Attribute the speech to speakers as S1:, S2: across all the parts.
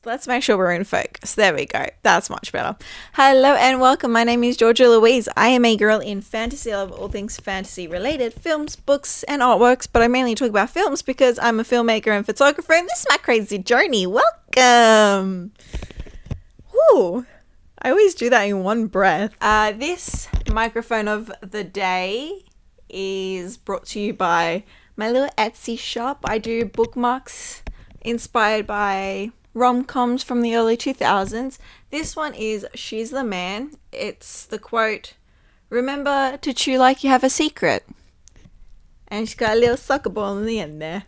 S1: Let's make sure we're in focus. There we go. That's much better. Hello and welcome. My name is Georgia Louise. I am a girl in fantasy. I love all things fantasy related, films, books, and artworks, but I mainly talk about films because I'm a filmmaker and photographer, and this is my crazy journey. Welcome. Woo. I always do that in one breath. This microphone of the day is brought to you by my little Etsy shop. I do bookmarks inspired by rom-coms from the early 2000s. This one is She's the Man. It's the quote, "Remember to chew like you have a secret." And she's got a little soccer ball in the end there.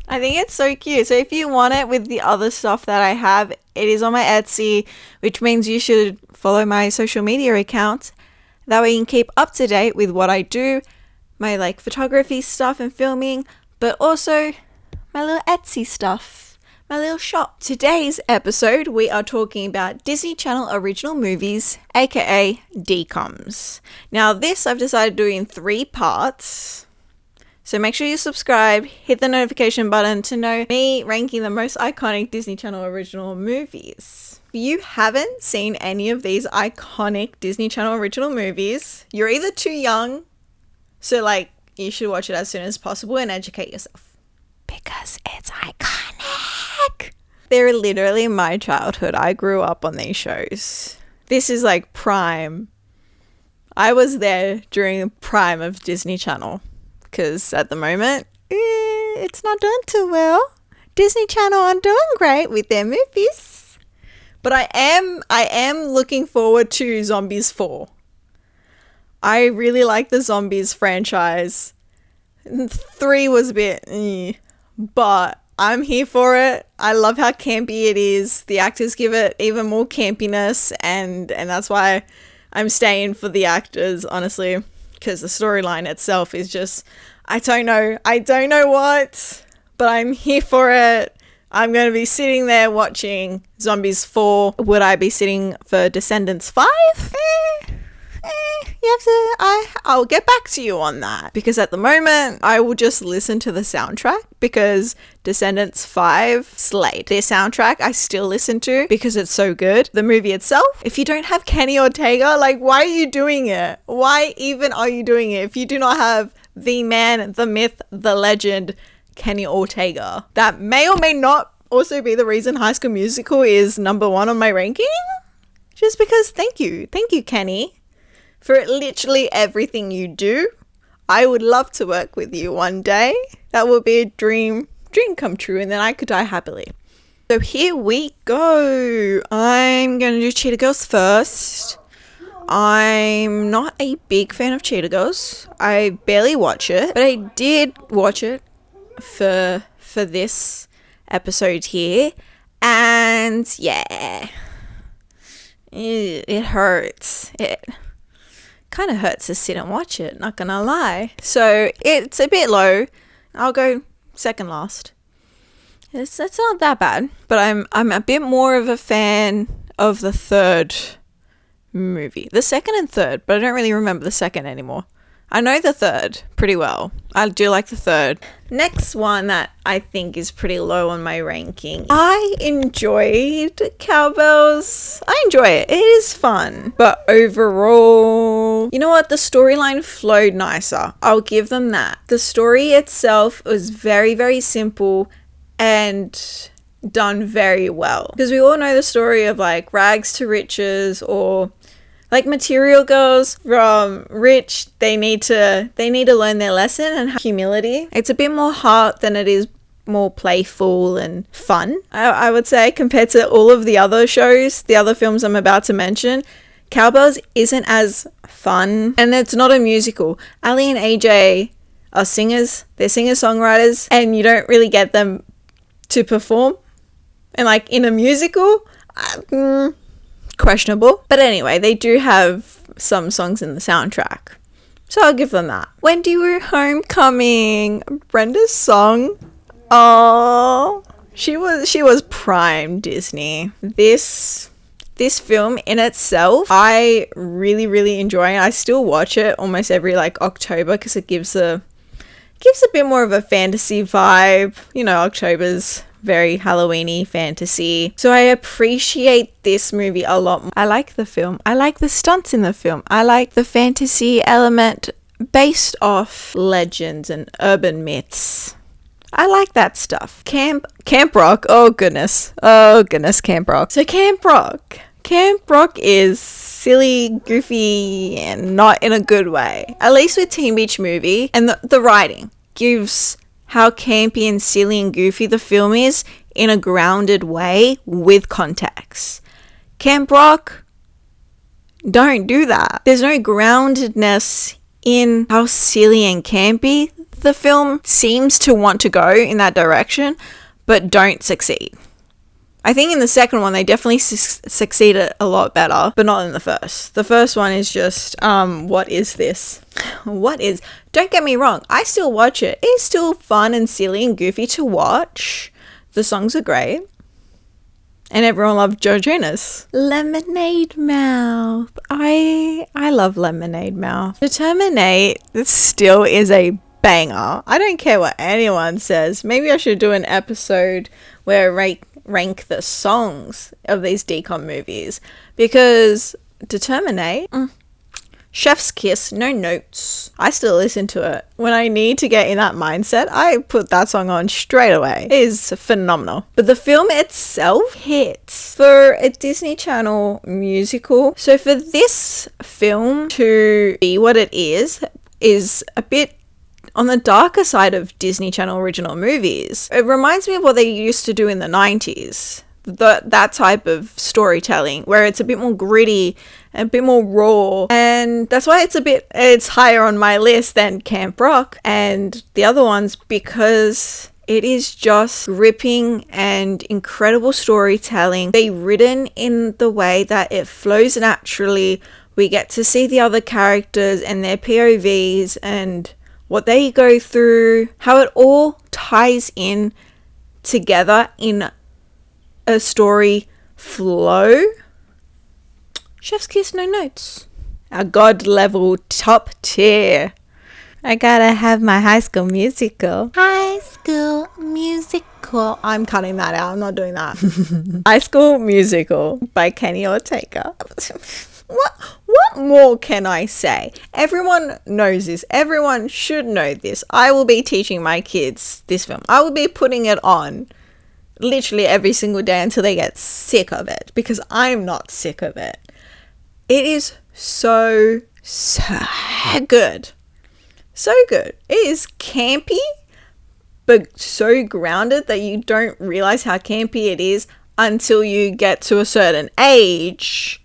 S1: I think it's so cute. So if you want it with the other stuff that I have, it is on my Etsy, which means you should follow my social media accounts. That way you can keep up to date with what I do, my photography stuff and filming, but also my little Etsy stuff. My little shop. Today's episode, we are talking about Disney Channel original movies, aka DCOMs. Now this I've decided to do in 3 parts. So make sure you subscribe, hit the notification button to know me ranking the most iconic Disney Channel original movies. If you haven't seen any of these iconic Disney Channel original movies, you're either too young, so you should watch it as soon as possible and educate yourself. Because it's iconic. They're literally my childhood. I grew up on these shows. This is prime. I was there during the prime of Disney Channel. Because at the moment, it's not doing too well. Disney Channel aren't doing great with their movies. But I am looking forward to Zombies 4. I really like the Zombies franchise. 3 was a bit, but I'm here for it. I love how campy it is. The actors give it even more campiness, and that's why I'm staying for the actors, honestly, because the storyline itself is just, I don't know what, but I'm here for it. I'm going to be sitting there watching Zombies 4. Would I be sitting for Descendants 5? I'll get back to you on that, because at the moment I will just listen to the soundtrack, because Descendants 5 slayed. Their soundtrack I still listen to because it's so good. The movie itself, if you don't have Kenny Ortega, why are you doing it? Why even are you doing it if you do not have the man, the myth, the legend, Kenny Ortega? That may or may not also be the reason High School Musical is number 1 on my ranking. Just because, thank you Kenny, for literally everything you do. I would love to work with you one day. That would be a dream come true, and then I could die happily. So here we go. I'm going to do Cheetah Girls first. I'm not a big fan of Cheetah Girls. I barely watch it, but I did watch it for this episode here. And yeah, it hurts. It kind of hurts to sit and watch it, not gonna lie. So it's a bit low. I'll go second last. It's not that bad, but I'm a bit more of a fan of the third movie. The second and third, but I don't really remember the second anymore. I know the third pretty well. I do like the third. Next one that I think is pretty low on my ranking. I enjoyed Cowbells. I enjoy it. It is fun. But overall, you know what? The storyline flowed nicer. I'll give them that. The story itself was very, very simple and done very well. Because we all know the story of rags to riches, or material girls from rich, they need to learn their lesson and have humility. It's a bit more heart than it is more playful and fun, I would say, compared to all of the other shows, the other films I'm about to mention. Cowbells isn't as fun, and it's not a musical. Ali and AJ are singers, they're singer-songwriters, and you don't really get them to perform. And in a musical, questionable. But anyway, they do have some songs in the soundtrack, so I'll give them that. Wendy Wu Homecoming, Brenda's song. Oh, she was prime Disney. This film in itself, I really, really enjoy it. I still watch it almost every October, because it gives a bit more of a fantasy vibe. October's very Halloweeny fantasy. So I appreciate this movie a lot more. I like the film. I like the stunts in the film. I like the fantasy element based off legends and urban myths. I like that stuff. Camp Rock. Oh goodness, Camp Rock. So Camp Rock is silly, goofy, and not in a good way. At least with Teen Beach Movie, and the writing gives how campy and silly and goofy the film is in a grounded way with context. Camp Rock, don't do that. There's no groundedness in how silly and campy the film seems to want to go in that direction, but don't succeed. I think in the second one, they definitely succeeded a lot better, but not in the first. The first one is just, what is this? Don't get me wrong, I still watch it. It's still fun and silly and goofy to watch. The songs are great. And everyone loved Joe Jonas. Lemonade Mouth. I love Lemonade Mouth. Determinate still is a banger. I don't care what anyone says. Maybe I should do an episode where I rank the songs of these DCOM movies, because Determinate, Chef's Kiss, No Notes, I still listen to it. When I need to get in that mindset, I put that song on straight away. It is phenomenal. But the film itself hits for a Disney Channel musical. So for this film to be what it is a bit on the darker side of Disney Channel original movies. It reminds me of what they used to do in the 90s. That type of storytelling where it's a bit more gritty and a bit more raw, and that's why it's higher on my list than Camp Rock and the other ones, because it is just gripping and incredible storytelling. They're written in the way that it flows naturally. We get to see the other characters and their POVs and what they go through, how it all ties in together in a story flow. Chef's Kiss, No Notes. A god level top tier. I gotta have my High School Musical. High School Musical. I'm cutting that out. I'm not doing that. High School Musical by Kenny Ortega. What more can I say? Everyone knows this. Everyone should know this. I will be teaching my kids this film. I will be putting it on literally every single day until they get sick of it, because I'm not sick of it. It is so good. So good. It is campy, but so grounded that you don't realize how campy it is until you get to a certain age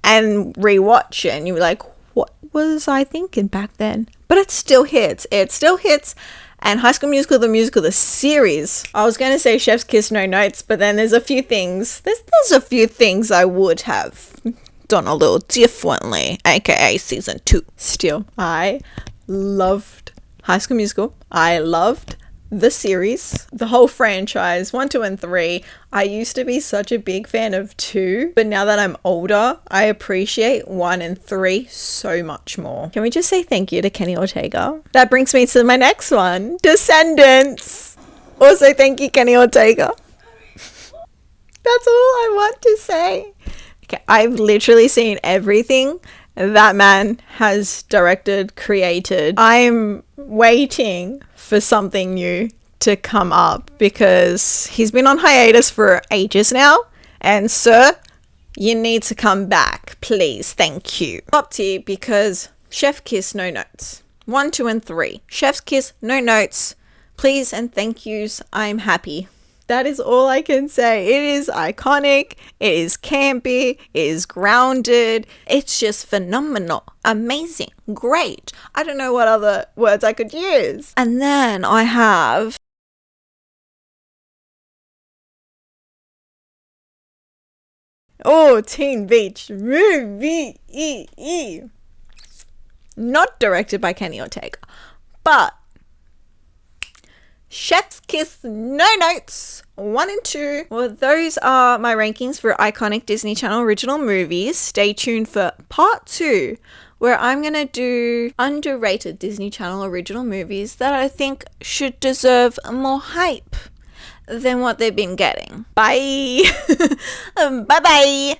S1: and rewatch it, and you're like, what was I thinking back then? But it still hits. And High School Musical, the series. I was going to say Chef's Kiss, No Notes, but then there's a few things. There's a few things I would have done a little differently, aka season 2. Still, I loved High School Musical. I loved the series, the whole franchise, 1, 2, and 3. I used to be such a big fan of 2, but now that I'm older, I appreciate 1 and 3 so much more. Can we just say thank you to Kenny Ortega? That brings me to my next one, Descendants. Also, thank you, Kenny Ortega. That's all I want to say. Okay, I've literally seen everything that man has directed, created. I'm waiting for something new to come up, because he's been on hiatus for ages now, and sir, you need to come back, please. Thank you. Top tier, because Chef Kiss, No Notes, 1, 2, and 3. Chef's Kiss, No Notes, please and thank yous. I'm happy. That is all I can say. It is iconic, it is campy, it is grounded. It's just phenomenal, amazing, great. I don't know what other words I could use. And then I have Teen Beach Movie. Not directed by Kenny Ortega, but Chef's Kiss, No Notes, 1 and 2. Well, those are my rankings for iconic Disney Channel original movies. Stay tuned for part 2, where I'm going to do underrated Disney Channel original movies that I think should deserve more hype. than what they've been getting. Bye. Bye bye.